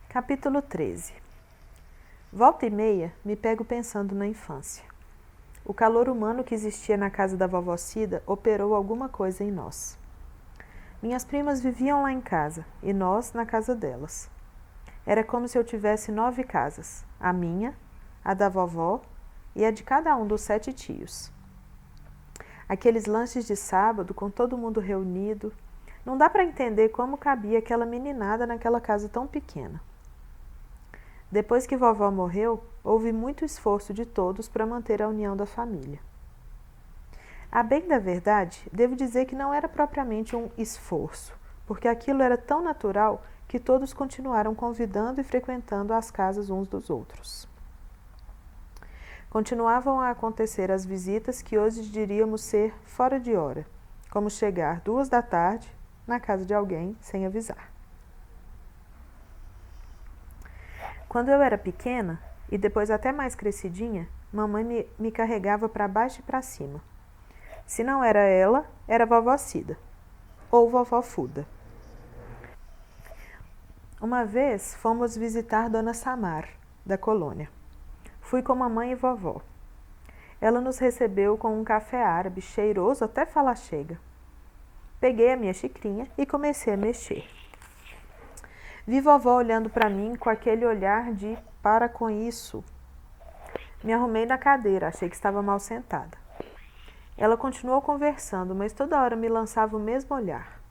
Capítulo 13. Volta e meia, me pego pensando na infância. O calor humano que existia na casa da vovó Cida operou alguma coisa em nós. Minhas primas viviam lá em casa e nós na casa delas. Era como se eu tivesse 9 casas, a minha, a da vovó e a de cada um dos 7 tios. Aqueles lanches de sábado com todo mundo reunido, não dá para entender como cabia aquela meninada naquela casa tão pequena. Depois que vovó morreu, houve muito esforço de todos para manter a união da família. A bem da verdade, devo dizer que não era propriamente um esforço, porque aquilo era tão natural que todos continuaram convidando e frequentando as casas uns dos outros. Continuavam a acontecer as visitas que hoje diríamos ser fora de hora, como chegar 2 da tarde na casa de alguém sem avisar. Quando eu era pequena, e depois até mais crescidinha, mamãe me carregava para baixo e para cima. Se não era ela, era vovó Cida, ou vovó Fuda. Uma vez fomos visitar Dona Samar, da colônia. Fui com mamãe e vovó. Ela nos recebeu com um café árabe cheiroso até falar chega. Peguei a minha xicrinha e comecei a mexer. Vi vovó olhando para mim com aquele olhar de para com isso. Me arrumei na cadeira, achei que estava mal sentada. Ela continuou conversando, mas toda hora me lançava o mesmo olhar.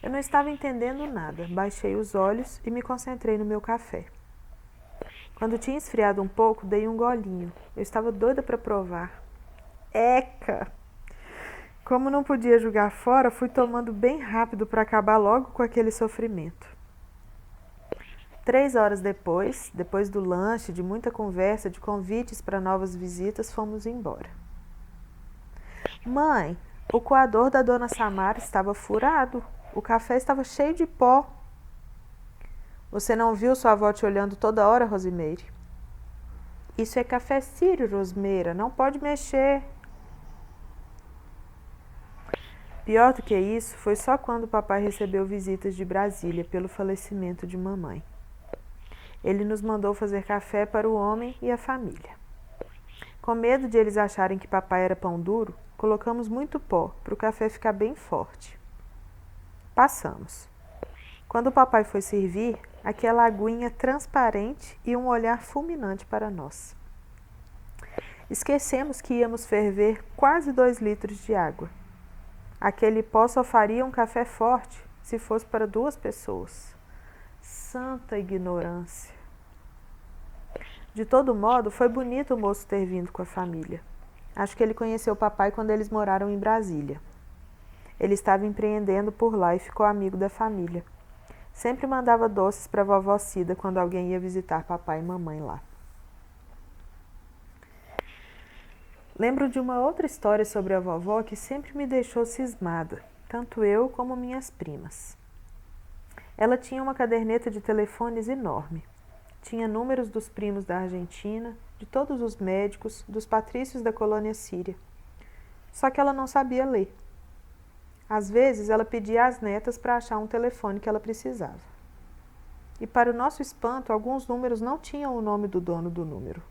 Eu não estava entendendo nada, baixei os olhos e me concentrei no meu café. Quando tinha esfriado um pouco, dei um golinho. Eu estava doida para provar. Eca! Como não podia jogar fora, fui tomando bem rápido para acabar logo com aquele sofrimento. 3 horas depois do lanche, de muita conversa, de convites para novas visitas, fomos embora. Mãe, o coador da Dona Samara estava furado. O café estava cheio de pó. Você não viu sua avó te olhando toda hora, Rosimeire? Isso é café sírio, Rosmeira. Não pode mexer. Pior do que isso, foi só quando o papai recebeu visitas de Brasília pelo falecimento de mamãe. Ele nos mandou fazer café para o homem e a família. Com medo de eles acharem que papai era pão duro, colocamos muito pó para o café ficar bem forte. Passamos. Quando o papai foi servir, aquela aguinha transparente e um olhar fulminante para nós. Esquecemos que íamos ferver quase 2 litros de água. Aquele pó só faria um café forte se fosse para 2 pessoas. Santa ignorância. De todo modo, foi bonito o moço ter vindo com a família. Acho que ele conheceu o papai quando eles moraram em Brasília. Ele estava empreendendo por lá e ficou amigo da família. Sempre mandava doces para a vovó Cida quando alguém ia visitar papai e mamãe lá. Lembro de uma outra história sobre a vovó que sempre me deixou cismada, tanto eu como minhas primas. Ela tinha uma caderneta de telefones enorme. Tinha números dos primos da Argentina, de todos os médicos, dos patrícios da colônia síria. Só que ela não sabia ler. Às vezes, ela pedia às netas para achar um telefone que ela precisava. E, para o nosso espanto, alguns números não tinham o nome do dono do número.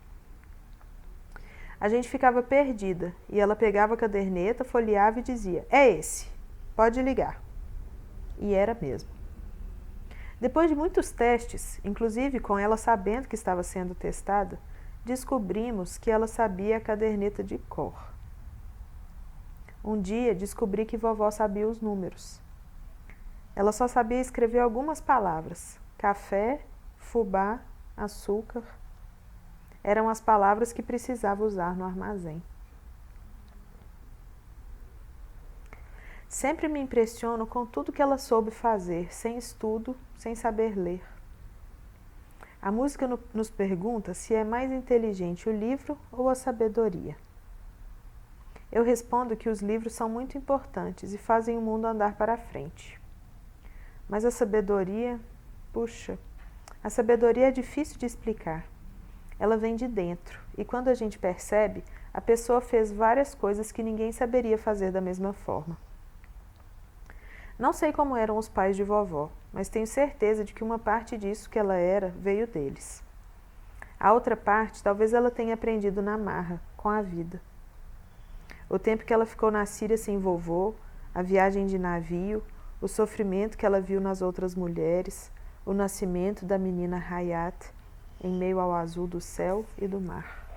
A gente ficava perdida e ela pegava a caderneta, folheava e dizia: é esse, pode ligar. E era mesmo. Depois de muitos testes, inclusive com ela sabendo que estava sendo testada, descobrimos que ela sabia a caderneta de cor. Um dia descobri que vovó sabia os números. Ela só sabia escrever algumas palavras: café, fubá, açúcar. Eram as palavras que precisava usar no armazém. Sempre me impressiono com tudo que ela soube fazer, sem estudo, sem saber ler. A música nos pergunta se é mais inteligente o livro ou a sabedoria. Eu respondo que os livros são muito importantes e fazem o mundo andar para frente. Mas a sabedoria, puxa, a sabedoria é difícil de explicar. Ela vem de dentro e quando a gente percebe, a pessoa fez várias coisas que ninguém saberia fazer da mesma forma. Não sei como eram os pais de vovó, mas tenho certeza de que uma parte disso que ela era veio deles. A outra parte, talvez ela tenha aprendido na marra, com a vida. O tempo que ela ficou na Síria sem vovô, a viagem de navio, o sofrimento que ela viu nas outras mulheres, o nascimento da menina Hayat, em meio ao azul do céu e do mar.